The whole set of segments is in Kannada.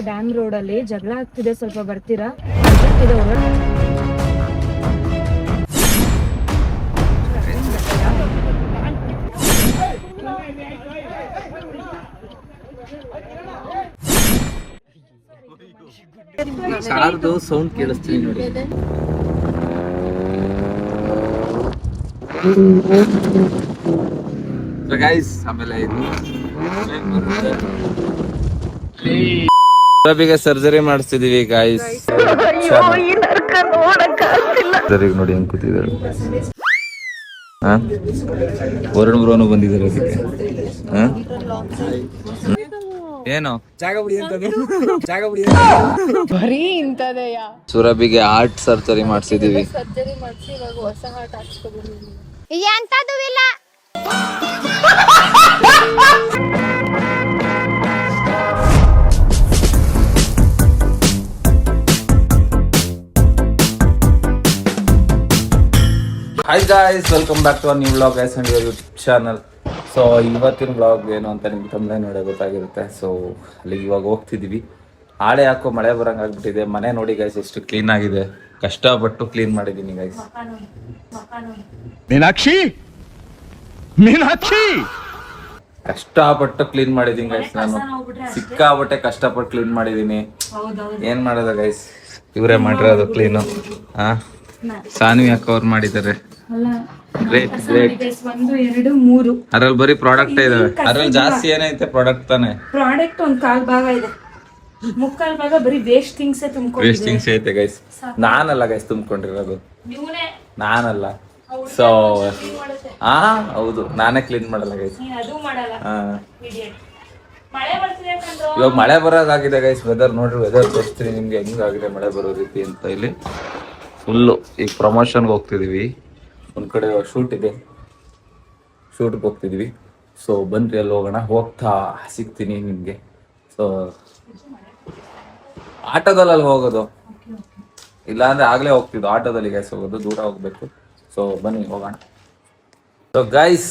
ಡ್ಯಾಮ್ ರೋಡ್ ಅಲ್ಲಿ ಜಗಳ ಆಗ್ತಿದೆ, ಸ್ವಲ್ಪ ಬರ್ತೀರಾ? ಅರ್ಜೆಂಟ್ ಇದೆ ಹೊರಗಡೆ. ಕಾರ್ದು ಸೌಂಡ್ ಕೇಳಿಸ್ತೀನಿ ನೋಡಿ. ಗೈಸ್ ಆಮೇಲೆ ಸುರಭಿಗೆ ಸರ್ಜರಿ ಮಾಡಿಸ್ತಿದೀವಿ ಗೈಸ್. ಸರ್ಜರಿ ನೋಡಿ ಹೆಂಗ್ ಕೂತಿದ್ದಾರೆ. ವರುಣ್ ಬ್ರೋನು ಬಂದಿದ್ದಾರೆ ಅದಕ್ಕೆ. ಏನು ಜಾಗ ಬಿಡಿ ಬರೀ ಇಂತದೆಯ. ಸುರಭಿಗೆ ಹಾರ್ಟ್ ಸರ್ಜರಿ ಮಾಡಿಸಿದೀವಿ. ಸರ್ಜರಿ ಮಾಡಿಸಿ ಇವಾಗ ಹೊಸ ಹಾರ್ಟ್ ಹಾಕ್ಸ್ಕೊಂಡಿದೀವಿ. ಎಂತದು ಇಲ್ಲ. Hi guys, welcome back to our new vlog guys and your YouTube channel. So ಇವತ್ತಿನ ವ್ಲಾಗ್ ಏನು ಅಂತ ನಿಮ್ಗೆ ತಮ್ಮನೇ ನೋಡೋ ಗೊತ್ತಾಗಿರುತ್ತೆ. ಸೊ ಅಲ್ಲಿಗೆ ಇವಾಗ ಹೋಗ್ತಿದ್ದೀವಿ. ಆಳೆ ಹಾಕೋ ಮಳೆ ಬರಂಗ್ ಆಗ್ಬಿಟ್ಟಿದೆ. ಮನೆ ನೋಡಿ ಗೈಸ್ ಎಷ್ಟು ಕ್ಲೀನ್ ಆಗಿದೆ. ಕಷ್ಟಪಟ್ಟು ಕ್ಲೀನ್ ಮಾಡಿದ್ದೀನಿ ಗೈಸ್. ಮೀನಾಕ್ಷಿ ಕಷ್ಟಪಟ್ಟು ಕ್ಲೀನ್ ಮಾಡಿದೀನಿ ಗೈಸ್. ನಾನು ಸಿಕ್ಕಾಬಟ್ಟೆ ಕಷ್ಟಪಟ್ಟು ಕ್ಲೀನ್ ಮಾಡಿದೀನಿ. ಏನ್ ಮಾಡೋದ ಗೈಸ್, ಇವರೇ ಮಾಡಿರೋದು ಕ್ಲೀನು. ಸಾನ್ವಿ ಅಕ್ಕ ಅವ್ರು ಮಾಡಿದ್ದಾರೆ. Great great. 1 2 3 ಅದ್ರಲ್ಲಿ ಬರೀ ಪ್ರಾಡಕ್ಟ್ ಇದಾವೆ. ಅದ್ರಲ್ಲಿ ಜಾಸ್ತಿ ಏನೈತೆ ಪ್ರಾಡಕ್ಟ್ ತಾನೆ. ಪ್ರಾಡಕ್ಟ್ ಒಂದ್ 1/4 ಭಾಗ ಇದೆ, 3/4 ಭಾಗ ಬರೀ ವೇಸ್ಟ್ ಥಿಂಗ್ಸ್ ತುಂಬಿಕೊಂಡಿದೆ. ವೇಸ್ಟ್ ಥಿಂಗ್ಸ್ ಐತೆ ಗೈಸ್. ನಾನಲ್ಲ ಗೈಸ್ ತುಂಬಿಕೊಂಡಿರೋದು, ನಾನಲ್ಲ. ಸೊ ಹೌದು, ನಾನೇ ಕ್ಲೀನ್ ಮಾಡಲ್ಲ ಗೈಸ್. ಇವಾಗ ಮಳೆ ಬರೋದಾಗಿದೆ ಗೈಸ್. ವೆದರ್ ನೋಡ್ರಿ, ವೆದರ್ ತೋರಿಸ್ತೀನಿ ನಿಮ್ಗೆ ಹೆಂಗಾಗಿದೆ ಮಳೆ ಬರೋ ರೀತಿ ಅಂತ. ಇಲ್ಲಿ ಫುಲ್ಲು ಈಗ ಪ್ರಮೋಷನ್ಗೆ ಹೋಗ್ತಿದೀವಿ. ಒಂದ್ ಕಡೆ ಶೂಟ್ ಇದೆ, ಶೂಟ್ಗೆ ಹೋಗ್ತಿದೀವಿ. ಸೊ ಬನ್ರಿ ಅಲ್ಲಿ ಹೋಗೋಣ. ಹೋಗ್ತಾ ಸಿಗ್ತೀನಿ ನಿಮ್ಗೆ. ಸೊ ಆಟೋದಲ್ಲಿ ಅಲ್ಲಿ ಹೋಗೋದು, ಇಲ್ಲ ಅಂದ್ರೆ ಆಗ್ಲೇ ಹೋಗ್ತಿದ್ದು ಆಟೋದಲ್ಲಿ ಗೈಸ್. ಹೋಗೋದು ದೂರ ಹೋಗ್ಬೇಕು. ಸೊ ಬನ್ನಿ ಹೋಗೋಣ. ಸೊ ಗೈಸ್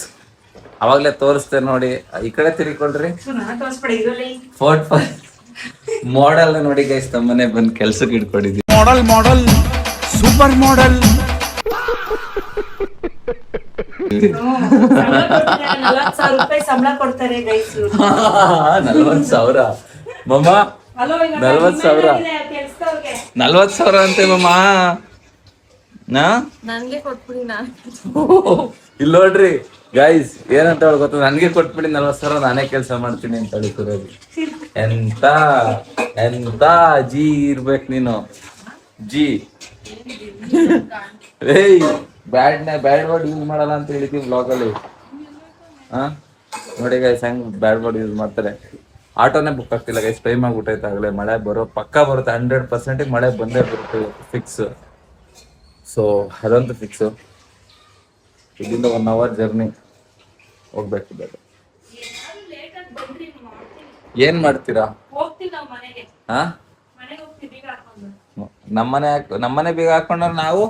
ಅವಾಗ್ಲೇ ತೋರಿಸ್ತೇನೆ ನೋಡಿ. ಈ ಕಡೆ ತಿರ್ಕೊಳ್ರಿ. ಫೋರ್ಟ್ ಮಾಡೆಲ್ ನೋಡಿ ಗೈಸ್. ನಮ್ಮನೆ ಬಂದು ಕೆಲ್ಸಕ್ಕೆ ಇಟ್ಕೊಂಡಿದ್ವಿ. Model super model. 40,000 ರೂಪಾಯಿ ಸಂಬಳ ಕೊಡ್ತಾರೆ ಗೈಸ್. 40,000 ಮಮ್ಮ, 40,000 40,000 ಅಂತೆ ಮಮ್ಮ. ನನ್ಗೆ ಕೊಟ್ಬಿಡಿ. ಇಲ್ಲಿ ನೋಡ್ರಿ ಗೈಸ್ ಏನಂತ ಹೇಳಿ ಗೊತ್ತ, ನನ್ಗೆ ಕೊಟ್ಬಿಡಿ 40,000, ನಾನೇ ಕೆಲಸ ಮಾಡ್ತೀನಿ ಅಂತ ಹೇಳ್ತಿರೋದು. ಎಂತ ಎಂತ ಜಿ ಇರ್ಬೇಕು ನೀನು, ಜಿ. ಏಯ್ ಬ್ಯಾಡ್ ವರ್ಡ್ ಯೂಸ್ ಮಾಡಲ್ಲ ಅಂತ ಹೇಳಿದೀವಿ ಬ್ಲಾಗ್ ಅಲ್ಲಿ. ನೋಡಿ ಗೈಸ್ ಹೆಂಗ್ ಬ್ಯಾಡ್ ವರ್ಡ್ ಯೂಸ್ ಮಾಡ್ತಾರೆ. ಆಟೋನೇ ಬುಕ್ ಆಗ್ತಿಲ್ಲ ಗೈಸ್. ಟೈಮ್ ಆಗ್ಬಿಟ್ಟೈತೆ ಆಗ್ಲೇ. ಮಳೆ ಪಕ್ಕ ಬರುತ್ತೆ, 100% ಮಳೆ ಬಂದೇ ಬರುತ್ತೆ ಫಿಕ್ಸ್. ಸೊ ಅದಂತೂ ಫಿಕ್ಸು. ಇಲ್ಲಿಂದ 1 hour ಜರ್ನಿ ಹೋಗ್ಬೇಕು. ಏನ್ ಮಾಡ್ತೀರಾ? ಹಾ, ನಮ್ಮನೆ ಬೀಗ ಹಾಕೊಂಡ್ರೆ ನಾವು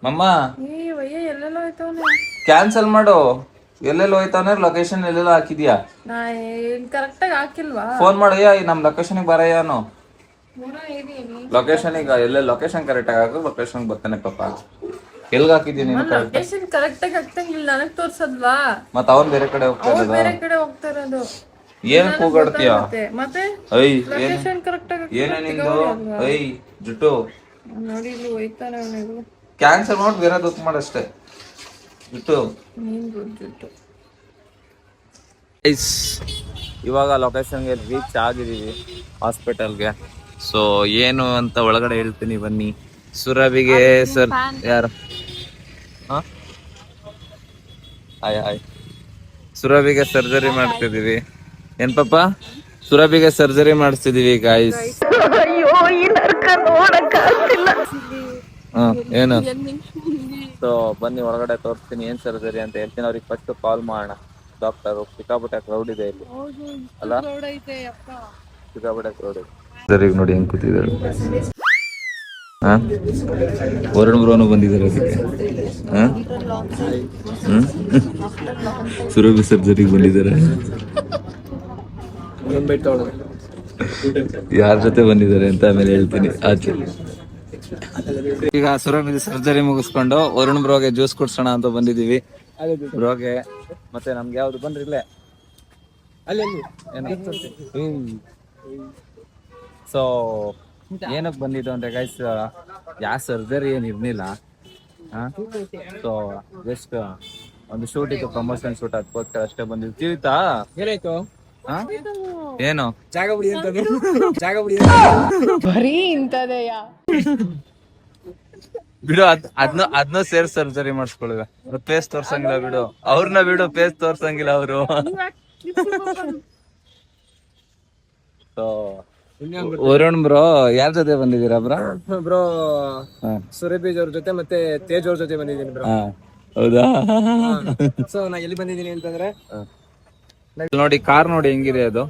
ಮಮ್ಮ ಕ್ಯಾನ್ಸಲ್ ಮಾಡು. ಎಲ್ಲೆಲ್ಲ ಹೋಯ್ತಾವ ಲೊಕೇಶನ್ ಎಲ್ಲೆಲ್ಲ ಹಾಕಿದ್ಯಾ? ಕರೆಕ್ಟಾಗಿ ಹಾಕಿಲ್ವಾ? ಫೋನ್ ಮಾಡು. ನಮ್ ಲೊಕೇಶನ್ ಬರಯ್ಯಾನು. ಲೊಕೇಶನ್ ಈಗ ಎಲ್ಲ ಲೊಕೇಶನ್ ಕರೆಕ್ಟ್ ಆಗಿ ಹಾಕು. ಲೊಕೇಶನ್ ಬರ್ತಾನೆ ಪಾಪ. ಎಲ್ಗ ಹಾಕಿದ್ದೀನಿ ಲೊಕೇಶನ್ ಕರೆಕ್ಟ್ ಆಗಿ ಹಾಕ್ತಂಗಿಲ್ಲ, ನನಗ್ ತೋರ್ಸದ್ವಾ? ಮತ್ತ ಅವ್ನ್ ಬೇರೆ ಕಡೆ ಹೋಗ್ತಾ ಬೇರೆ ಕಡೆ ಹೋಗ್ತಾ ಇರೋದು. ಏನ್ ಕೂಗಾಡ್ತೀಯ? ಮತ್ತೆ ಐ ಲೊಕೇಶನ್ ಕರೆಕ್ಟ್ ಆಗಿ ಏನೇ ನಿಂದು ಐ ಜುಟ್ಟು ನೋಡಿ ಇಲ್ಲಿ ಹೋಯ್ತಾನೆ ಅವನಿಗೂ. ಕ್ಯಾನ್ಸಲ್ ಮಾಡಿ ಬೇರೆ ಬುಕ್ ಮಾಡಷ್ಟೇ ಜುಟ್ಟು. ಇವಾಗ ಲೊಕೇಶನ್ಗೆ ರೀಚ್ ಆಗಿದೀವಿ, ಹಾಸ್ಪಿಟಲ್ಗೆ. ಸೊ ಏನು ಅಂತ ಒಳಗಡೆ ಹೇಳ್ತೀನಿ ಬನ್ನಿ. ಸುರಭಿಗೆ ಸರ್ ಯಾರು ಸುರಭಿಗೆ ಸರ್ಜರಿ ಮಾಡ್ತಿದೀವಿ. ಏನ್ ಪಾಪ, ಸುರಭಿಗೆ ಸರ್ಜರಿ ಮಾಡಿಸ್ತಿದೀವಿ ಗಾಯ್ಸ್. ಏನು? ಸೊ ಬನ್ನಿ ಒಳಗಡೆ ತೋರಿಸ್ತೀನಿ ಏನ್ ಸರ್ಜರಿ ಅಂತ ಹೇಳ್ತೀನಿ. ಅವ್ರಿಗೆ ಫಸ್ಟ್ ಕಾಲ್ ಮಾಡೋಣ. ಡಾಕ್ಟರ್ ಸಿಕ್ಕಾಪಟ್ಟೆ ಕ್ರೌಡ್ ಇದೆ ಇಲ್ಲಿ ಅಲ್ಲ, ಸಿಕ್ಕಾಪಟ್ಟೆ ಕ್ರೌಡ್ ಇದೆ. ಸರಿ ನೋಡಿ ಹೆಂಗ್ ಕೂತಿದ್ದಾರೆ. ವರುಣ್ ಬ್ರೋನು ಬಂದಿದ್ದಾರೆ ಅದಕ್ಕೆ. ಸುರಭಿ ಸರ್ಜರಿಗೆ ಬಂದಿದ್ದಾರೆ. ಯಾರ ಜೊತೆ ಬಂದಿದ್ದಾರೆ ಅಂತ ಆಮೇಲೆ ಹೇಳ್ತೀನಿ ಆಚೆ. ಈಗ ಸುರಮಿದು ಸರ್ಜರಿ ಮುಗಿಸ್ಕೊಂಡು ವರುಣ್ ಬ್ರೋಗೆ ಜ್ಯೂಸ್ ಕುಡ್ಸೋಣ ಅಂತ ಬಂದಿದೀವಿ. ಬ್ರೋಗೆ ಮತ್ತೆ ನಮ್ಗೆ ಯಾವ್ದು ಬಂದ್ರಿ ಇಲ್ಲೇ ಸೊ ಏನಕ್ಕೆ ಬಂದಿದ್ದು ಅಂದ್ರೆ ಗೈಸ್ ಯಾವ ಸರ್ಜರಿ ಏನ್ ಇರ್ಲಿಲ್ಲ. ಸೊ ಜಸ್ಟ್ ಒಂದು ಶೂಟ್ ಇತ್ತು, ಪ್ರಮೋಷನ್ ಶೂಟ್, ಅದಕ್ಕೋಸ್ಕರ ಅಷ್ಟೇ ಬಂದಿದ್ದು. ಜೀವಿತಾ ಏನಾಯ್ತು? ಏನು ಜಾಗ ಬಿಡಿ ಅಂತ ಬರೀ ಇಂತದೆಯಾ ಬಿಡು, ಅದ್ನ ಸೇರ್ ಸರ್ಜರಿ ಮಾಡಿಸ್ಕೊಳ್ಳುವ. ಪೇಸ್ ತೋರ್ಸಂಗಿಲ್ಲ ಬಿಡು, ಅವ್ರನ್ನ ಬಿಡು, ಪೇಸ್ ತೋರ್ಸಂಗಿಲ್ಲ ಅವರು. ವರುಣ್ ಬ್ರೋ ಯಾರ ಜೊತೆ ಬಂದಿದ್ದೀರಾ ಬ್ರೋ? ಸುರೇಬೀಜ್ ಅವ್ರ ಜೊತೆ ಮತ್ತೆ ತೇಜ್ ಅವ್ರ ಜೊತೆ ಬಂದಿದ್ದೀನಿ ಬ್ರೋ. ಹೌದಾ? ಸೊ ನಾ ಎಲ್ಲಿ ಬಂದಿದ್ದೀನಿ ಅಂತಂದ್ರೆ ನೋಡಿ ಕಾರ್ ನೋಡಿ ಹೆಂಗಿದೆ ಅದು.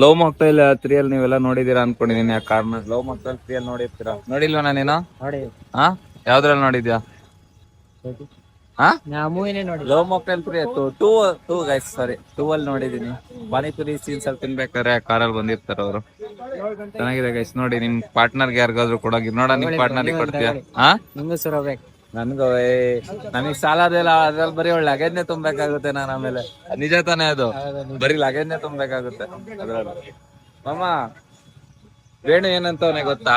ಲವ್ ಮಾಕ್ಟೈಲ್ 3 ಅಲ್ಲಿ ನೀವೆಲ್ಲ ನೋಡಿದೀರಾ ಅನ್ಕೊಂಡಿದೀನಿ. ಆ ಕಾರ್ನ ಲವ್ ಮಾಕ್ಟೈಲ್ 3 ಅಲ್ಲಿ ನೋಡಿರ್ತೀರಾ? ನೋಡಿಲ್ವಾ ನಾನೇನು? ನೋಡಿ. ಯಾವ್ದ್ರಲ್ಲಿ ನೋಡಿದ್ಯಾ? ಮೂವಿನೇ ನೋಡಿ. ಲವ್ ಮಾಕ್ಟೈಲ್ 3 ಟೂ ಗೈಸ್, ಸಾರಿ 2 ಅಲ್ಲಿ ನೋಡಿದೀನಿ. ಪಾನಿಪುರಿ ಸೀನ್ಸ್ ಅಲ್ಲಿ ತಿನ್ಬೇಕಾದ್ರೆ ಆ ಕಾರಲ್ಲಿ ಬಂದಿರ್ತಾರ ಅವರು. ಚೆನ್ನಾಗಿದೆ ಗೈಸ್, ನೋಡಿ ನಿಮ್ ಪಾರ್ಟ್ನರ್ಗೆ ಯಾರಿಗಾದ್ರು ಕೊಡೋಗಿ ನೋಡ. ನಿಮ್ ಪಾರ್ಟ್ನರ್ಗೆ ಕೊಡ್ತೀಯಾ? ನಿಮ್ಗೂ ಸುರಬೇಕು. ನನ್ಗ ನಮಗ್ ಸಾಲ ಅದೆಲ್ಲ ಅದ್ರಲ್ಲಿ ಬರೀ ಒಳ್ಳೆ ಲಗೇಜ್ನೆ ತುಂಬಬೇಕಾಗುತ್ತೆ. ನಾನು ಆಮೇಲೆ ನಿಜ ತಾನೇ ಅದು, ಬರೀ ಲಗೇಜ್ನೆ ತುಂಬಬೇಕಾಗುತ್ತೆ ಅದ್ರಲ್ಲಿ. ಮಾಮ ವೇಣು ಏನಂತವನೆ ಗೊತ್ತಾ,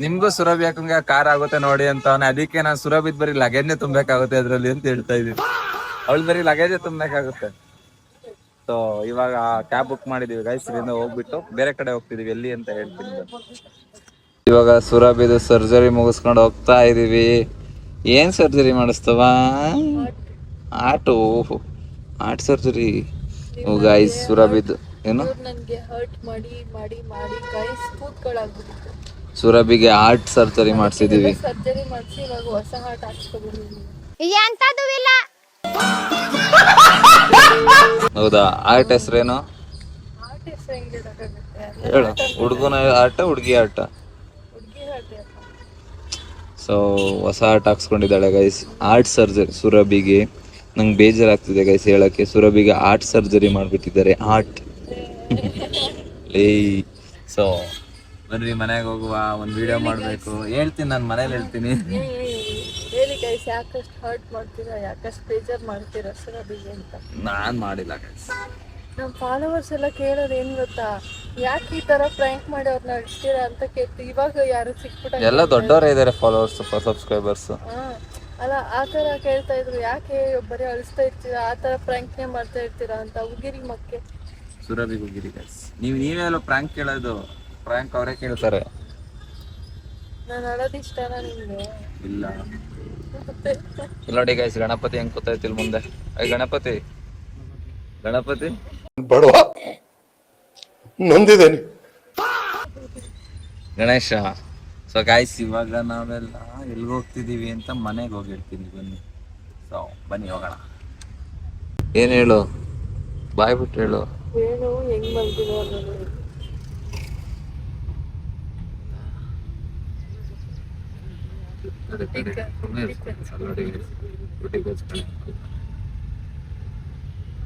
ನಿಮ್ಗೂ ಸುರಭಿ ಹಾಕಂಗೆ ಕಾರ್ ಆಗುತ್ತೆ ನೋಡಿ ಅಂತವನೆ. ಅದಕ್ಕೆ ನಾನು ಸುರಭಿದ್ ಬರೀ ಲಗೇಜ್ನೆ ತುಂಬಬೇಕಾಗುತ್ತೆ ಅದ್ರಲ್ಲಿ ಅಂತ ಹೇಳ್ತಾ ಇದೀನಿ. ಅವಳು ಬರೀ ಲಗೇಜ್ ತುಂಬಬೇಕಾಗುತ್ತೆ. ಸೊ ಇವಾಗ ಕ್ಯಾಬ್ ಬುಕ್ ಮಾಡಿದೀವಿ ಗೈಸ್, ಇಲ್ಲಿಂದ ಹೋಗ್ಬಿಟ್ಟು ಬೇರೆ ಕಡೆ ಹೋಗ್ತಿದೀವಿ. ಎಲ್ಲಿ ಅಂತ ಹೇಳ್ತೀನಿ. ಇವಾಗ ಸುರಭಿದು ಸರ್ಜರಿ ಮುಗಿಸ್ಕೊಂಡು ಹೋಗ್ತಾ ಇದೀವಿ. ಏನ್ ಸರ್ಜರಿ ಮಾಡಿಸ್ತವ? Heart surgery guys. ಸುರಭಿದು ಏನು ನನಗೆ ಹರ್ಟ್ ಮಾಡಿ ಮಾಡಿ ಮಾಡಿ ಗೈಸ್ ಕೂತ್ಕೊಳ್ಳಾಗ್ಬಿಟ್ಟಿತ್ತು. ಸುರಭಿಗೆ ಆರ್ಟ್ ಸರ್ಜರಿ ಮಾಡಿಸಿದೀವಿ. ಸರ್ಜರಿ ಮಾಡಿಸಿ ಇವಾಗ ಹೊಸ ಹಾರ್ಟ್ ಹಾಕ್ಸ್ಕೊಬಿಟ್ಟಿದ್ದೀನಿ. ಹೌದಾ? ಆರ್ಟ್ ಹೆಸರೇನು ಹಾರ್ಟ್ ಹೆಸರು ಹೆಂಗೆ ಇಡಕ್ಕಾಗುತ್ತೆ? ಹೇಳು. ಹುಡುಗನ ಆಟ, ಹುಡುಗಿ ಆಟ. ಹುಡುಗಿ ಹಾರ್ಟ್ ಅಪ್ಪ. ಸೊ ಹೊಸ ಆರ್ಟ್ ಹಾಕ್ಸ್ಕೊಂಡಿದ್ದಾಳೆ ಗೈಸ್. ಆರ್ಟ್ ಸರ್ಜರಿ ಸುರಭಿಗೆ. ನಂಗೆ ಬೇಜಾರಾಗ್ತಿದೆ ಗೈಸ್ ಹೇಳಕ್ಕೆ. ಸುರಭಿಗೆ ಆರ್ಟ್ ಸರ್ಜರಿ ಮಾಡ್ಬಿಟ್ಟಿದ್ದಾರೆ. ಆರ್ಟ್ ಸೊ ಬನ್ರಿ ಮನೆಗೆ ಹೋಗುವ, ಒಂದ್ ವಿಡಿಯೋ ಮಾಡ್ಬೇಕು. ಹೇಳ್ತೀನಿ, ನಾನು ಮನೇಲಿ ಹೇಳ್ತೀನಿ. ಹೇಳಿ ಗೈಸ್, ಯಾಕಷ್ಟು ಹರ್ಟ್ ಮಾಡ್ತೀರಾ, ಯಾಕಷ್ಟು ಬೇಜಾರ್ ಮಾಡ್ತೀರಾ ಸುರಭಿಗೆ ಅಂತ? ನಾನ್ ಮಾಡಿಲ್ಲ ಗೈಸ್. ನಮ್ಮ ಫಾಲೋವರ್ಸ್ ಎಲ್ಲ ಕೇಳೋದು ಏನ್ ಗೊತ್ತಾ, ಯಾಕೆ ಈ ತರ ಪ್ರ್ಯಾಂಕ್ ಮಾಡಿ ಅವ್ರನ್ನ ಅಳಿಸ್ತೀರಾ ಅಂತ ಕೇಳ್ತೀವಿ. ಇವಾಗ ಯಾರು ಸಿಕ್ಬಿಟ್ಟ ಎಲ್ಲ ದೊಡ್ಡವರೇ ಇದಾರೆ ಫಾಲೋವರ್ಸ್, ಸಬ್ಸ್ಕ್ರೈಬರ್ಸ್. ಅಲ್ಲ ಆ ತರ ಕೇಳ್ತಾ ಇದ್ರು, ಯಾಕೆ ಬರೀ ಅಳಿಸ್ತಾ ಇರ್ತೀರಾ, ಆ ತರ ಪ್ರ್ಯಾಂಕ್ನೇ ಮಾಡ್ತಾ ಇರ್ತೀರಾ ಅಂತ. ಉಗಿರಿ ಮಕ್ಕೆ ಸುರಭಿಗೆ ಹೋಗಿರಿ ಗೈಸ್. ನೀವೆಲ್ಲ ಪ್ರ್ಯಾಂಕ್ ಕೇಳೋದು, ಪ್ರ್ಯಾಂಕ್ ಅವರೇ ಕೇಳ್ತಾರೆ. ನಾನು ಅಳೋದು ಇಷ್ಟನಾ ನಿಮ್ಗೆ? ಇಲ್ಲ ನೋಡಿ ಗೈಸ್, ಗಣಪತಿ ಹೆಂಗ್ ಕೂತೈತಿಲ್ ಮುಂದೆ. ಗಣಪತಿ ಬಡವ ನೊಂದಿದ್ದೇನೆ ಗಣೇಶ. ಸೊ ಗೈಸ್ ಇವಾಗ ನಾವೆಲ್ಲ ಎಲ್ಗೆ ಹೋಗ್ತಿದೀವಿ ಅಂತ ಮನೆಗೆ ಹೋಗಿರ್ತೀನಿ. ಬನ್ನಿ. ಸೊ ಬನ್ನಿ ಹೋಗೋಣ. ಏನ್ ಹೇಳು, ಬಾಯ್ ಬಿಟ್ಟು ಹೇಳು. ಏನು ಹೆಂಗ್ ಮಲ್ಗಿರೋ ಅನ್ನೋದು.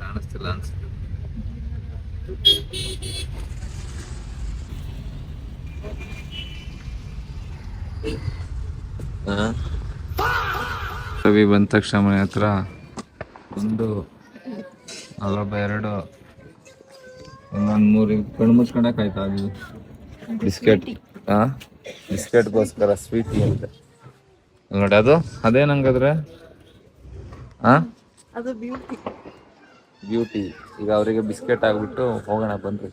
ಕಾಣಿಸ್ತಿಲ್ಲ ಅನ್ಸುತ್ತೆ. ರವಿ ಬಂದ ತಕ್ಷಣ ಮನೆ ಹತ್ರ ಒಂದು ಅಲ್ಲೊಬ್ಬ 2 ಇನ್ನೊಂದು 3 ಕಣ್ಣು ಮುಚ್ಕೊಂಡಾಕ ಆಯ್ತಾ? ಅದು ಬಿಸ್ಕೆಟ್ಗೋಸ್ಕರ ಸ್ವೀಟ್ ಅಂತ ನೋಡಿ. ಅದೇ ನಂಗಾದ್ರೆ ಅದು ಬ್ಯೂಟಿ. ಈಗ ಅವರಿಗೆ ಬಿಸ್ಕೆಟ್ ಆಗ್ಬಿಟ್ಟು ಹೋಗೋಣ ಬನ್ರಿ.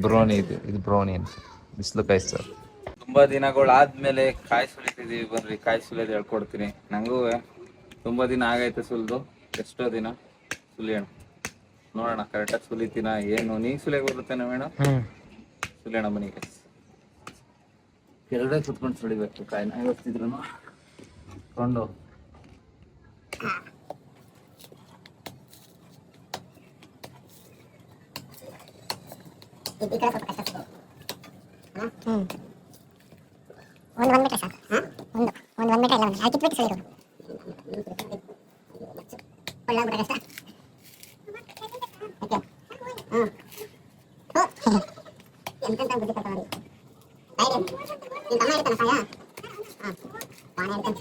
ಬ್ರೌನಿ ಇದು ಬ್ರೌನಿ ಅಂತ ಬಿಸಿಲು ಕಾಯಿಸ್ತಾರೆ. ತುಂಬಾ ದಿನಗಳಾದ್ಮೇಲೆ ಕಾಯಿ ಸುಲಿತಿದೀವಿ. ಬನ್ರಿ ಕಾಯಿ ಸುಲಿಯೋದು ಹೇಳ್ಕೊಡ್ತೀನಿ. ನಂಗೂ ತುಂಬಾ ದಿನ ಆಗೈತೆ ಸುಲಿದು. ಎಷ್ಟೋ ದಿನ ಸುಲಿಯೋಣ, ನೋಡೋಣ ಕರೆಕ್ಟಾಗಿ ಸುಲಿತೀನ ಏನು. ನೀ ಸುಲಿಯಾಗ ಬರುತ್ತೇನೆ ಮೇಣ? ಸುಲಿಯೋಣ ಬನ್ನಿ. ಕೆಳಗಡೆ ಕುತ್ಕೊಂಡು ಸುಲಿಬೇಕು ಕಾಯಿನ. ಇವತ್ತಿದ್ರು ಕೊಂಡು ಒಂದು ಮೀಟರ್ ಸಾಕು. ಒಂದು ಮೀಟರ್ ಇಲ್ಲ, ಒಂದು ಕಿತ್ಬಿಟ್ಟು ಸರಿ. ಒಳ್ಳೆ ಕಷ್ಟ. ಎಂತೆಂತ ಬುದ್ಧಿ ಕಟ್ಟ ನೋಡಿ ನಿನ್ ತಮ್ಮ ಹೇಳ್ತಾನ ಸಾಯ ಪಾನೆ ಹೇಳ್ತಾನೆ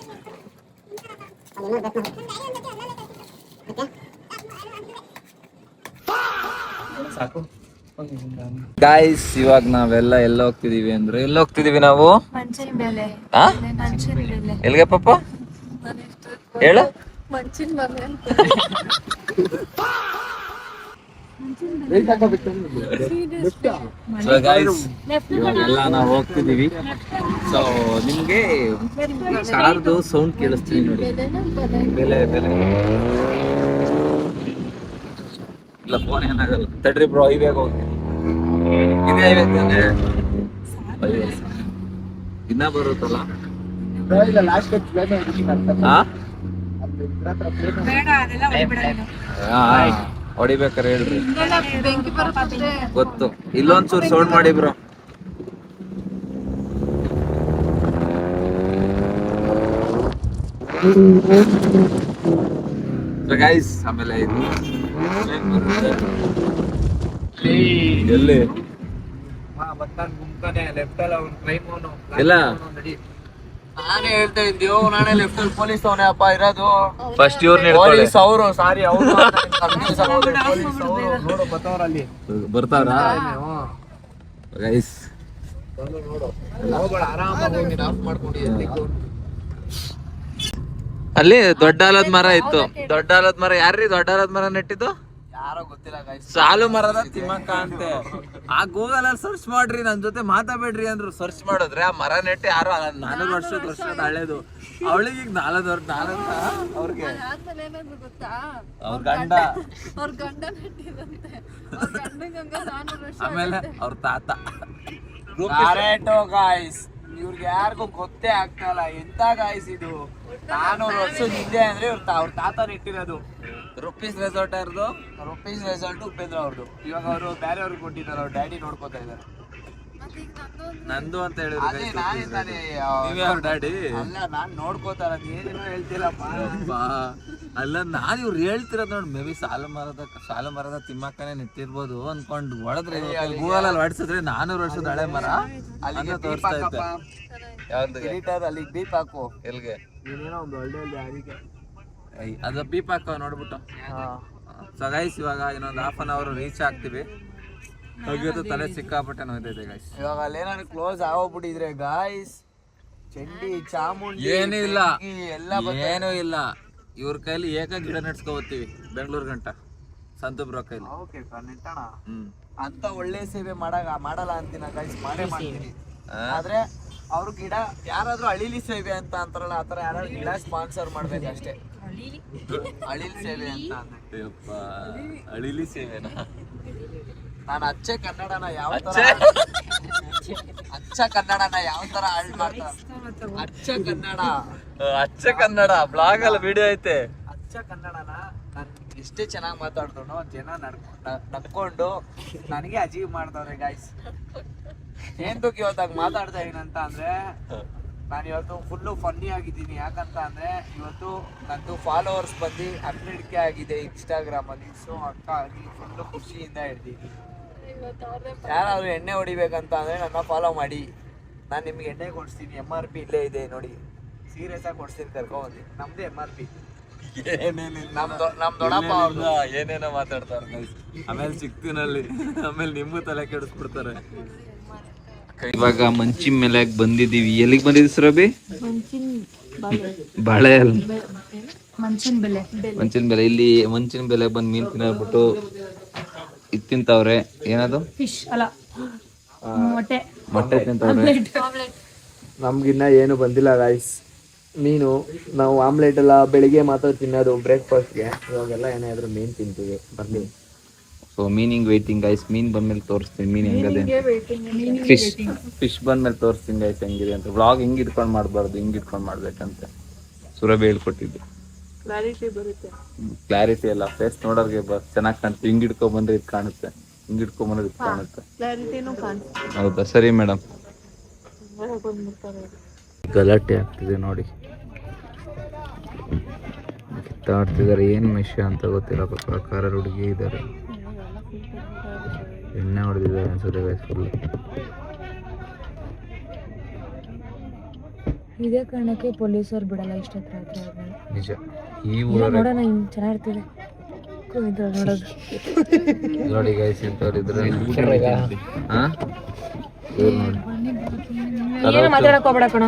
ಒಂದು 200 ಬೇಕು ಓಕೆ ಸಾಕು. ಗಾಯ್ಸ್ ಇವಾಗ ನಾವೆಲ್ಲ ಎಲ್ಲ ಹೋಗ್ತಿದೀವಿ ಅಂದ್ರೆ ಎಲ್ಲ ಹೋಗ್ತಿದೀವಿ ನಾವು ಮಂಚಿನ ಬೆಲೆ ಆ? ಮಂಚಿನ ಬೆಲೆ ಎಲ್ಲಿಗೆ ಪಾಪ ಹೇಳು ಮಂಚಿನ ಮನೆ ಅಂತ ಸೊ ಗೈಸ್ ಇವಾಗೆಲ್ಲ ನಾವು ಹೋಗ್ತಿದೀವಿ. ಸೊ ನಿಮ್ಗೆ ಕಾರ್ದು ಸೌಂಡ್ ಕೇಳಿಸ್ತೀವಿ ನೋಡಿ. ಬೆಲೆ ಬೆಲೆ ಇಲ್ಲ ಫೋನ್ ಏನಾಗಲ್ಲ ತಡ್ರಿ ಬ್ರೋ ಹೈವೇಗೆ ಹೋಗ್ತೀವಿ. ಇದೇ ಹೈವೇ ತಾನೆ ಇನ್ನ ಬರುತ್ತಲ್ಲ ಹೊಡಿಬೇಕಾರೆ ಹೇಳ್ರಿ ಬೆಂಕಿ ಬರುತ್ತೆ ಗೊತ್ತು. ಇಲ್ಲೊಂದ್ಸೂರು ಸೌಂಡ್ ಮಾಡಿ ಬ್ರೋ. ಗೈಸ್ ಆಮೇಲೆ ಇದು ಎಲ್ಲಿ ಇಲ್ಲ ನಾನೇ ಹೇಳ್ತಾ ಇದ್ದೀವಿ ನಾನೇ ಲೆಫ್ಟ್ ಅಲ್ಲಿ ಪೊಲೀಸ್ ಅವನೇ ಅಪ್ಪ ಇರೋದು. ಫಸ್ಟ್ ಇವ್ರನ್ನ ಪೊಲೀಸ್ ಅವರು ಸಾರಿ ಅವರು ನೋಡು ಬತ್ತವ್ರಲ್ಲಿ ಬರ್ತಾರಾ ಗೈಸ್. ಹೋಗ್ಬೇಡ ಆರಾಮಾಗಿ ಹೋಗಿ ಆಫ್ ಮಾಡ್ಕೊಂಡು ಅಲ್ಲಿ ದೊಡ್ಡ ಆಲದ ಮರ ಇತ್ತು. ದೊಡ್ಡ ಆಲದ ಮರ ಯಾರ್ರಿ ದೊಡ್ಡ ಆಲದ ಮರ ನೆಟ್ಟಿದ್ದು? ಯಾರೋ ಗೊತ್ತಿಲ್ಲ ಗೈಸ್. ಸಾಲು ಮರದ ತಿಮ್ಮಕ್ಕ ಅಂತೆ. ಆ ಗೂಗಲ್ ಅಲ್ಲಿ ಸರ್ಚ್ ಮಾಡ್ರಿ, ನನ್ ಜೊತೆ ಮಾತಾಡ್ಬೇಡ್ರಿ ಅಂದ್ರು. ಸರ್ಚ್ ಮಾಡಿದ್ರೆ ಆ ಮರ ನೆಟ್ಟಿ ಯಾರು 400 ವರ್ಷದ ಹಳೇದು. ಅವಳಿಗೆ ಈಗ 4 ವರ್ಷ ಅವ್ರಿಗೆ ಆದ್ಮೇಲೆ ಏನಾದ್ರು ಗೊತ್ತಾ ಅವ್ರ ಗಂಡ ಅವ್ರ ಗಂಡ ನೆಟ್ಟಿದಂತೆ ಅವ್ರ ಗಂಡಂಗ 400 ವರ್ಷ ಆಮೇಲೆ ಅವ್ರ ತಾತ ಕರೆಕ್ಟು ಗಾಯ್ಸ್. ಇವ್ರಿಗೆ ಯಾರಿಗೂ ಗೊತ್ತೇ ಆಗ್ತಾ ಇಲ್ಲ ಎಂತ ಗಾಯ್ಸ್ ಇದು. 400 ವರ್ಷದ ಹಿಂದೆ ಅಂದ್ರೆ ಅವ್ರ ತಾತ ನೆಟ್ಟಿರೋದು. ರುಪೀಸ್ ರೆಸಾರ್ಟ್ ಅವ್ರದ್ದು. ರುಪೀಸ್ ರೆಸಾರ್ಟ್ ಉಪೇಂದ್ರ ಅವ್ರದ್ದು. ಇವಾಗ ಅವರು ಬೇರೆ ಅವ್ರಿಗೆ ಕೊಟ್ಟಿದ್ದಾರೆ. ಅವ್ರ ಡ್ಯಾಡಿ ನೋಡ್ಕೋತಾ ಇದ್ದಾರೆ. ನಂದು ಅಂತ ಹೇಳಿದ್ರು ಅದೇ ನಾನೇ ತಾನೇ ನೀವೇ ಅವ್ರ ಡ್ಯಾಡಿ. ಅಲ್ಲ ನಾನ್ ನೋಡ್ಕೋತಾ ಇರೋದು ಏನೇನೋ ಹೇಳ್ತಿಲ್ಲಪ್ಪ. ಅಲ್ಲ ನಾನು ಇವ್ರು ಹೇಳ್ತಿರೋದು ನೋಡಿ. ಮೇ ಬಿ ಸಾಲು ಮರದ ತಿಮ್ಮಕ್ಕನೇ ನೆಟ್ಟಿರ್ಬೋದು ಅನ್ಕೊಂಡು ಹೊಡೆದ್ರೆ ಗೂಗಲ್ ಅಲ್ಲಿ ಹೊಡ್ಸಿದ್ರೆ 400 ವರ್ಷದ ಹಳೆ ಮರ ಅಲ್ಲಿಗೆ ತೋರಿಸ್ತಾ ಇದ್ದೆ. ಯಾವ್ದು ಅಲ್ಲಿಗೆ ದೀಪ ಹಾಕು. ಎಲ್ಗೆ ನೀನೇನೋ ಒಂದು ಒಳ್ಳೆ ಯಾರಿಗೆ ಅದು ಪೀಪ್ ಹಾಕೋ ನೋಡ್ಬಿಟ್ಟು. ಸೊ ಗೈಸ್ ಇವಾಗ ಇನ್ನೊಂದು 1/2 hour ರೀಚ್ ಆಗ್ತೀವಿ. ಹೋಗಿದ್ದು ತಲೆ ಸಿಕ್ಕಾಪಟ್ಟೆ ನೋಯ್ತೈತೆ ಗೈಸ್. ಇವಾಗ ಅಲ್ಲೇನಾದ್ರು ಕ್ಲೋಸ್ ಆಗೋಗ್ಬಿಟ್ಟಿದ್ರೆ ಗಾಯ್ಸ್ ಚಂಡಿ ಚಾಮುಂಡಿ ಏನೂ ಇಲ್ಲ ಎಲ್ಲ ಏನೂ ಇಲ್ಲ. ಇವ್ರ ಕೈಲಿ ಏಕ ಗಿಡ ನಡ್ಸ್ಕೊಬತ್ತೀವಿ ಬೆಂಗಳೂರು ಗಂಟ ಸಂತು ಬ್ರೋ ಕೈಲಿ. ಓಕೆ ನೆಟ್ಟಣ ಅಂತ ಒಳ್ಳೆ ಸೇವೆ ಮಾಡಲ್ಲ ಅಂತೀನ ಗೈಸ್. ಮಾಡೇ ಮಾಡ್ತೀನಿ. ಆದ್ರೆ ಅವ್ರು ಗಿಡ ಯಾರಾದ್ರೂ ಅಳಿಲಿ ಸೇವೆ ಅಂತ ಅಂತಾರಲ್ಲ ಆತರ ಯಾರಾದ್ರೂ ಗಿಡ ಸ್ಪಾನ್ಸರ್ ಮಾಡ್ಬೇಕಷ್ಟೇ. ಅಳಿಲಿ ಸೇವೆ ಅಂತ ಅಳಿಲಿ ಸೇವೆನಾ? ನಾನು ಅಚ್ಚ ಕನ್ನಡನ ಯಾವ ತರ ಹಾಳು ಮಾಡ್ತಾರೆ. ಅಚ್ಚ ಕನ್ನಡ ಬ್ಲಾಗ್ ಅಲ್ಲಿ ವಿಡಿಯೋ ಐತೆ. ಅಚ್ಚ ಕನ್ನಡನ ನಾನು ಎಷ್ಟೇ ಚೆನ್ನಾಗಿ ಮಾತಾಡ್ದೋನು ಜನ ನಡ್ಕೊಂಡು ನನಗೆ ಅಚೀವ್ ಮಾಡ್ದವ್ರೆ ಗಾಯ್ಸ್. ಏನ್ದಕ್ಕೆ ಇವತ್ತಾಗ ಮಾತಾಡ್ತಾ ಇದೀನಿ ಅಂತ ಅಂದ್ರೆ ನಾನು ಇವತ್ತು ಫುಲ್ಲು ಫನ್ನಿ ಆಗಿದ್ದೀನಿ. ಯಾಕಂತ ಅಂದ್ರೆ ಇವತ್ತು ನಂದು ಫಾಲೋವರ್ಸ್ ಬಂದು 100K ಆಗಿದೆ ಇನ್ಸ್ಟಾಗ್ರಾಮ್ ಅಲ್ಲಿ. ಸೊ ಅಕ್ಕ ಫುಲ್ಲು ಖುಷಿಯಿಂದ ಇರ್ತೀನಿ. ಯಾರಾದ್ರೂ ಎಣ್ಣೆ ಹೊಡಿಬೇಕಂತ ಅಂದ್ರೆ ನನ್ನ ಫಾಲೋ ಮಾಡಿ. ನಾನು ನಿಮ್ಗೆ ಎಣ್ಣೆ ಕೊಡಿಸ್ತೀನಿ. MRP ಇಲ್ಲೇ ಇದೆ ನೋಡಿ. ಸೀರಿಯಸ್ ಆಗಿ ಕೊಡ್ಸ್ತೀನಿ. ಕರ್ಕೊಂಡ್ಬಂದು ನಮ್ದು MRP. ನಮ್ ದೊಡ್ಡಪ್ಪ ಅವ್ರದ್ದು ಏನೇನೋ ಮಾತಾಡ್ತಾರೆ. ಆಮೇಲೆ ಸಿಕ್ತಿನಲ್ಲಿ ಆಮೇಲೆ ನಿಮ್ಮೂ ತಲೆ ಕೆಡಿಸ್ಬಿಡ್ತಾರೆ. ಇವಾಗ ಮಂಚಿನ ಮೇಲೆ ಬಂದಿದ್ದೀವಿ. ಎಲ್ಲಿಗೆ ಬಂದಿದ್ದೀವಿ ಸುರಭಿ? ಬಾಳೆ ಮಂಚಿನ ಬೆಲೆ ಮಂಚಿನ ಬೆಲೆ. ಇಲ್ಲಿ ಮಂಚಿನ ಬೆಲೆ ಬಂದು ಮೀನು ತಿನ್ನಬಿಟ್ಟು ಇದು ತಿಂತವ್ರೆ. ಏನದು? ಫಿಶ್ ಅಲ್ಲ ಮೊಟ್ಟೆ ತಿಂತವ್ರೆ. ನಮ್ಗಿನ್ನ ಏನು ಬಂದಿಲ್ಲ ಗಾಯ್ಸ್. ಮೀನು ನಾವು ಆಮ್ಲೆಟ್ ಎಲ್ಲ ಬೆಳಿಗ್ಗೆ ಮಾತ್ರ ತಿನ್ನೋದು ಬ್ರೇಕ್ಫಾಸ್ಟ್ಗೆ. ಇವಾಗೆಲ್ಲ ಏನಾದ್ರು ಮೀನು ತಿಂತೀವಿ. ಬರ್ಲಿ. So meaning waiting guys. ಮೀನ್ ಬಂದ್ಮೇಲೆ ತೋರಿಸ್ತೀನಿ ಮೀನ್ ಹೆಂಗದೆ. ಫಿಶ್ ಬಂದ್ಮೇಲೆ ತೋರಿಸ್ತೀನಿ ಗೈಸ್ ಹೆಂಗಿದೆ ಅಂತ. ವ್ಲಾಗ್ ಹಿಂಗ್ ಇಟ್ಕೊಂಡು ಮಾಡಬಾರ್ದು, ಹಿಂಗ್ ಇಟ್ಕೊಂಡು ಮಾಡ್ಬೇಕಂತೆ ಸುರಭಿ ಹೇಳ್ಕೊಟ್ಟಿದ್ದು. ಕ್ಲಾರಿಟಿ ಅಲ್ಲ, ಫೇಸ್ ನೋಡೋರ್ಗೆ ಚೆನ್ನಾಗಿ ಕಾಣುತ್ತೆ. ಹಿಂಗ್ ಇಟ್ಕೊಂಡ್ ಬಂದ್ರೆ ಇದು ಕಾಣುತ್ತೆ, ಹಿಂಗ್ ಇಟ್ಕೊಂಡ್ ಬಂದ್ರೆ ಇದು ಕಾಣುತ್ತೆ. ಹೌದಾ? ಸರಿ ಮೇಡಮ್. ಗಲಾಟೆ ಆಗ್ತಿದೆ ನೋಡಿ. ಕಿತ್ತಾಡ್ತಿದ್ದಾರೆ. ಏನ್ ವಿಷಯ ಅಂತ ಗೊತ್ತಿಲ್ಲ. ಪ್ರಕಾರ ಹುಡುಗಿ ಇದ್ದಾರೆ. ಎಣ್ಣೆ ಹೊಡೆದಿದ್ದಾರೆ ಅನ್ಸುತ್ತೆ ಗೈಸ್ ಫುಲ್. ಇದೇ ಕಾರಣಕ್ಕೆ ಪೊಲೀಸರು ಬಿಡಲ್ಲ ಇಷ್ಟೊತ್ತು ರಾತ್ರಿ ಆದ್ಮೇಲೆ. ನಿಜ. ಈ ಇಲ್ಲ ಊರಲ್ಲಿ ನೋಡೋಣ ಹಿಂಗೆ ಚೆನ್ನಾಗಿರ್ತಿದೆ ನೋಡೋದು. ನೋಡಿ ಗೈಸ್ ಇಂಥವ್ರಿದ್ರೆ ಹಾಂ ಏನು ಮಾತಾಡಕ್ ಹೋಗ್ಬೇಡ ಕಣ.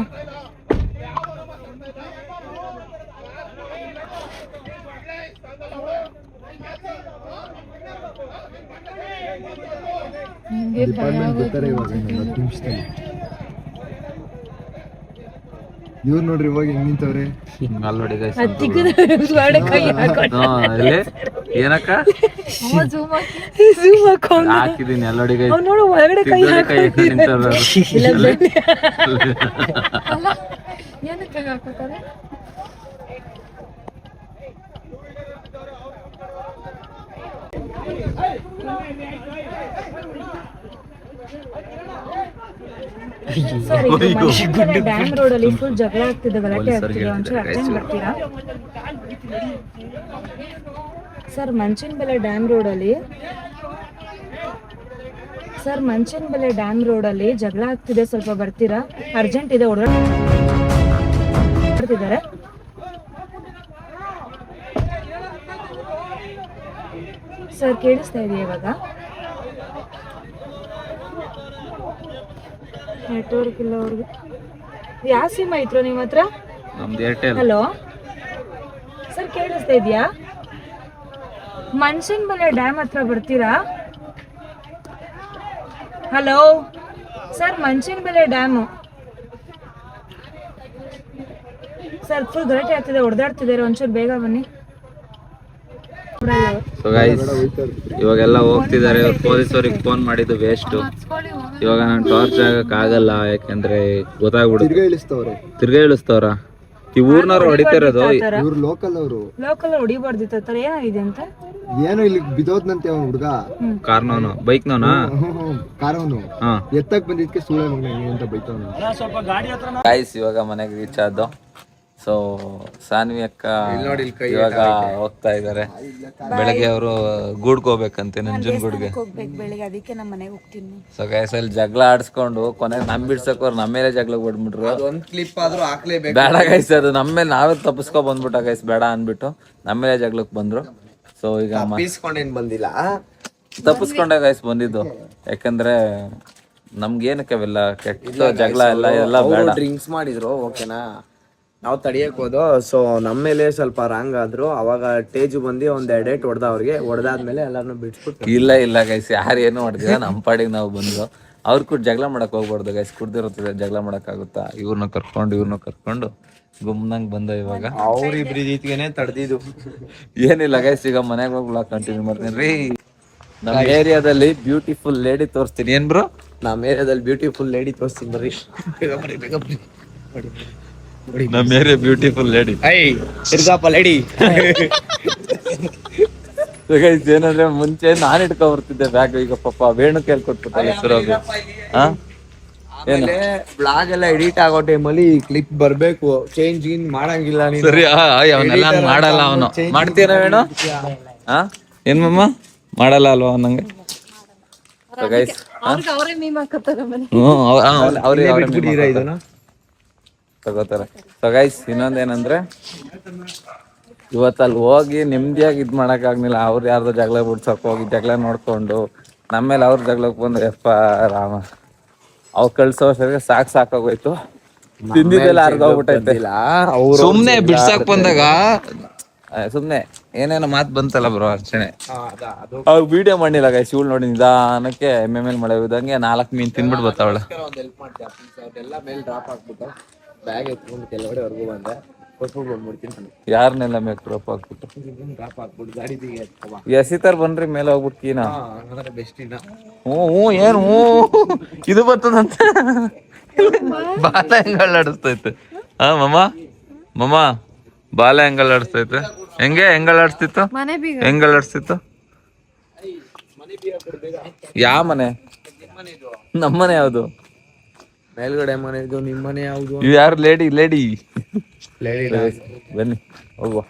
ಇವ್ರು ನೋಡ್ರಿ ಇವಾಗ ಹೆಂಗ್ ನಿಂತವ್ರೆ. ಅಲ್ಲಿ ನೋಡಿ ಗೈಸ್ ಏನಕ್ಕ ಹಾಕಿದೀನಿ ಅಲ್ಲಿ ನೋಡಿ ಗೈಸ್ ನೋಡು ಒಳಗಡೆ ಕೈ ನಿಂತವ್ರು. ಏನಕ್ಕೆ ಹಾಕೋತಾರೆ? ಸರ್ ಡ್ಯಾಮ್ ರೋಡ್ ಅಲ್ಲಿ ಫುಲ್ ಜಗಳ ಆಗ್ತಿದೆ, ಗಲಾಟೆ ಆಗ್ತಿದೆ, ಒಂಚೂರು ಅರ್ಜೆಂಟ್ ಬರ್ತೀರಾ ಸರ್? ಮಂಚನಬೆಲೆ ಡ್ಯಾಮ್ ರೋಡಲ್ಲಿ ಸರ್, ಮಂಚನಬೆಲೆ ಡ್ಯಾಮ್ ರೋಡಲ್ಲಿ ಜಗಳ ಆಗ್ತಿದೆ, ಸ್ವಲ್ಪ ಬರ್ತೀರಾ? ಅರ್ಜೆಂಟ್ ಇದೆ, ಓಡಾಡ್ತಿದ್ದಾರೆ. ಸರ್ ಕೇಳಿಸ್ತಾ ಇದೆಯಾ ಇವಾಗ? ನೆಟ್ವರ್ಕ್ ಇಲ್ಲ ಅವ್ರಿಗೆ. ಯಾವ ಸಿಮ್ ಐತ್ರೋ ನಿಮ್ಮ ಹತ್ರ? ನಮ್ದು ಏರ್ಟೆಲ್. ಹಲೋ ಸರ್, ಕೇಳಿಸ್ತಾ ಇದೆಯಾ? ಮಂಚನಬೆಲೆ ಡ್ಯಾಮ್ ಹತ್ರ ಬರ್ತೀರಾ? Hello sir, Manchanabele dam sir, full ಗಲಾಟೆ ಆಗ್ತಿದೆ, ಹೊಡೆದಾಡ್ತಿದ್ದಾರೆ, ಒಂಚೂರು ಬೇಗ ಬನ್ನಿ. ಸೊ ಗೈಸ್ ಇವಾಗೆಲ್ಲ ಹೋಗ್ತಿದ್ದಾರೆ. ಪೊಲೀಸವ್ರಿಗೆ ಫೋನ್ ಮಾಡಿದ್ದು ವೇಸ್ಟ್. ಇವಾಗ ನಾನು ಟಾರ್ಚ್ ಆಗಕ್ ಆಗಲ್ಲ, ಯಾಕಂದ್ರೆ ಗೊತ್ತಾಗ್ಬಿಡುತ್ತೆ. ತಿರ್ಗಾ ಇಳಿಸ್ತವ್ರ. ಈ ಊರ್ನವ್ರು ಹೊಡಿತಾ ಇರೋದು. ಇವ್ರು ಲೋಕಲ್ ಅವರು. ಲೋಕಲ್ ಹೊಡಿಬಾರ್ದಿತ್ತು ಆ ಥರ. ಏನಾಗಿದೆ ಅಂತ? ಏನೋ ಇಲ್ಲಿ ಬಿದ್ದೋದ್ನಂತೆ ಅವನು ಹುಡುಗ. ಕಾರ್ನವನು ಬೈಕ್ನವನಾ? ಕಾರವನು ಎತ್ತಕ್ ಬಂದಿದ್ಕೆ ಸುಳ್ಳೆ ಮಗನ ಅಂತ ಬೈತವನು. ಗೈಸ್ ಇವಾಗ ಮನೆಗೆ ರೀಚ್ ಆದ್ದು. ಸೊ ಸಾನ್ವಿ ಅಕ್ಕ ಇವಾಗ ಹೋಗ್ತಾ ಇದ್ದಾರೆ. ಬೆಳಗ್ಗೆ ಅವರು ಗೂಡ್ಕೋಬೇಕಂತೆ, ನಂಜನಗೂಡ್ಗೆ ಹೋಗ್ಬೇಕು ಬೆಳಿಗ್ಗೆ, ಅದಕ್ಕೆ ನಮ್ಮ ಮನೆಗೆ ಹೋಗ್ತೀನಿ. ಸೊ ಗೈಸ್ ಅಲ್ಲಿ ಜಗಳ ಆಡ್ಸ್ಕೊಂಡು ಕೊನೆಗೆ ನಮ್ ಬಿಡ್ಸಕೋರು ನಮ್ಮ ಮೇಲೆ ಜಗಳ ಬಿಡ್ಬಿಟ್ರು. ಒಂದ್ ಕ್ಲಿಪ್ ಆದ್ರೂ ಹಾಕ್ಲೇಬೇಕು. ಬೇಡ ಗೈಸ್, ಅದು ನಮ್ಮ ಮೇಲೆ ನಾವೇ ತಪ್ಪಿಸ್ಕೊ ಬಂದ್ಬಿಟ್ಟ ಗೈಸ್, ಬೇಡ ಅನ್ಬಿಟ್ಟು ನಮ್ಮ ಮೇಲೆ ಜಗಳಕ್ಕೆ ಬಂದ್ರು. ಸೊ ಈಗ ತಪ್ಪಿಸ್ಕೊಂಡೇನ್ ಬಂದಿಲ್ಲ, ತಪ್ಪಿಸ್ಕೊಂಡೆ ಗೈಸ್ ಬಂದಿದ್ದು. ಯಾಕಂದ್ರೆ ನಮ್ಗೇನಕ್ಕೆ ಅವೆಲ್ಲ ಕೆಟ್ಟ ಜಗಳ ಎಲ್ಲ ಬೇಡ. ಡ್ರಿಂಕ್ಸ್ ಮಾಡಿದ್ರು, ಓಕೆನಾ, ನಾವು ತಡಿಯಕ್ ಹೋದೋ. ಸೊ ನಮ್ಮ ಮೇಲೆ ಸ್ವಲ್ಪ ರಾಂಗ್ ಆದ್ರು. ಅವಾಗ ಟೇಜು ಬಂದು ಒಂದ್ ಎರಡೇಟ್ ಹೊಡೆದ ಅವ್ರಿಗೆ. ಹೊಡೆದಾದ್ಮೇಲೆ ಎಲ್ಲಾನು ಬಿಡ್ಸ್ಬಿಟ್ಟು ಇಲ್ಲ ಗೈಸ್, ಯಾರು ಏನು ಮಾಡಿದಿಲ್ಲ, ನಮ್ಮ ಪಾಡಿಗೆ ನಾವು ಬಂದು. ಅವ್ರ ಕೂಡ ಜಗಳ ಮಾಡಕ್ ಹೋಗ್ಬಾರ್ದು ಗೈಸ್, ಕುಡ್ದಿರುತ್ತೆ, ಜಗಳ ಮಾಡಕ್ ಆಗುತ್ತಾ? ಇವ್ರನ್ನ ಕರ್ಕೊಂಡು ಗುಮ್ನಂಗ್ ಬಂದ. ಇವಾಗ ಅವ್ರಿಬ್ರ ರೀತಿಗೆನೆ ತಡೆದಿದ್ದು. ಏನಿಲ್ಲ ಗೈಸ್, ಈಗ ಮನೆಗೆ ಹೋಗ್ಲಾ ಕಂಟಿನ್ಯೂ ಮಾಡ್ತೀನಿ ರೀ. ನಮ್ಮ ಏರಿಯಾದಲ್ಲಿ ಬ್ಯೂಟಿಫುಲ್ ಲೇಡಿ ತೋರಿಸ್ತೀನಿ. ಏನ್ ಬ್ರೋ? ನಮ್ಮ ಏರಿಯಾದಲ್ಲಿ ಬ್ಯೂಟಿಫುಲ್ ಲೇಡಿ ತೋರಿಸ್ತೀನಿ ಬರ್ರಿ. ನಮ್ಮ ಏರಿಯಾ ಬ್ಯೂಟಿಫುಲ್ ಲೇಡಿ. ತಿರ್ಗಾಪ ಲೇಡಿ. ಗೈಸ್ ಏನಂದ್ರೆ ಮುಂಚೆ ನಾನು ಇಟ್ಕೊ ಬರ್ತಿದ್ದೆ ಬ್ಯಾಗ್. ಈಗ ಪಾಪ ವೇಣು ಕೇಳಿ ಕೊಟ್ಬಿಟ್ಟ ಹೆಸರು. ಆಮೇಲೆ ಬ್ಲಾಗ್ ಎಲ್ಲ ಎಡಿಟ್ ಆಗೋ ಟೈಮಲ್ಲಿ ಕ್ಲಿಪ್ ಬರ್ಬೇಕು, ಚೇಂಜ್ ಇನ್ ಮಾಡಂಗಿಲ್ಲ ನೀನು. ಸರಿ ಅವನ್ನೆಲ್ಲ ಮಾಡಲ್ಲ ಅವನು. ಮಾಡ್ತೀರ ವೇಣು? ಏನ್ ಮಮ್ಮ ಮಾಡಲ್ಲ ಅಲ್ವಾ ಅವನಂಗೆ? ಗೈಸ್ ಅವರೇ ಮೀಮ್ ಹಾಕತ್ತಾರೆ ಮನೆ. ಇದನ್ನ ತಗೋತಾರೆ. ಸೊ ಗೈಸ್ ಇನ್ನೊಂದೇನಂದ್ರೆ ಇವತ್ತಲ್ಲಿ ಹೋಗಿ ನೆಮ್ಮದಿಯಾಗಿ ಇದ್ ಮಾಡಕ್ ಆಗ್ಲಿಲ್ಲ. ಅವ್ರು ಯಾರ್ದೋ ಜಗಳ ಬಿಡ್ಸಕ್ ಹೋಗಿ ಜಗಳ ನೋಡ್ಕೊಂಡು ನಮ್ಮೇಲೆ ಅವ್ರ ಜಗಳಕ್ಕೆ ಬಂದ್ರೆ ಯಪ್ಪ ರಾಮ, ಅವ್ ಕಳ್ಸೋ ಸರಿಗೆ ಸಾಕಾಗೋಯ್ತು. ತಿಂದಿದ್ದೆಲ್ಲ ಅರ್ಧೋಗ್ಬಿಟ್ಟೈತೆ. ಸುಮ್ನೆ ಬಿಡ್ಸಕ್ ಬಂದಾಗ ಸುಮ್ನೆ ಏನೇನೋ ಮಾತು ಬಂತಲ್ಲ ಬ್ರೋ, ಅರ್ಚನೆ ಅವಾಗ ವಿಡಿಯೋ ಮಾಡಿಲ್ಲ ಗೈಸ್. ಇವಳು ನೋಡಿ ನಿಧಾನಕ್ಕೆ ಎಮ್ಮೆಮೇಲೆ ಮಳೆ ಬಿದ್ದಂಗೆ 4 ಮೀನ್ ತಿನ್ಬಿಟ್ಟು ಬರ್ತಾವಳೆ. ಬ್ಯಾಗ್ ಎತ್ಕೊಂಡು ಕೆಳಗಡೆವರೆಗೂ ಬಂದೆ, ಕೊಟ್ಬಿಟ್ಟು ಬಂದ್ಬಿಡ್ತೀನಿ. ಯಾರನ್ನೆಲ್ಲ ಮೇಲೆ ಡ್ರಾಪ್ ಹಾಕ್ಬಿಟ್ಟು ಗಾಡಿ ಎಸಿತಾರ ಬನ್ರಿ ಮೇಲೆ ಹೋಗ್ಬಿಟ್ಟು ಕೀನಾ. ಬೆಸ್ಟ್ ಇನ್ನ ಏನು ಇದು ಬರ್ತದಂತ ಬಾಲ ಹೆಂಗ ಅಲ್ಲಾಡಿಸ್ತೈತೆ. ಮಮ್ಮ ಬಾಲ ಹೆಂಗ ಅಲ್ಲಾಡಿಸ್ತೈತೆ? ಹೆಂಗ ಅಲ್ಲಾಡಿಸ್ತಿತ್ತು? ಹೆಂಗ ಅಲ್ಲಾಡಿಸ್ತಿತ್ತು? ಯಾವ ಮನೆ? ನಮ್ಮನೆ ಯಾವ್ದು? ಮೇಲ್ಗಡೆ ಮನೆ ಇದು, ನಿಮ್ಮನೆ ಯಾವ್ದು? ಯಾರು ಲೇಡಿ ಬನ್ನಿ ಹೋಗುವ.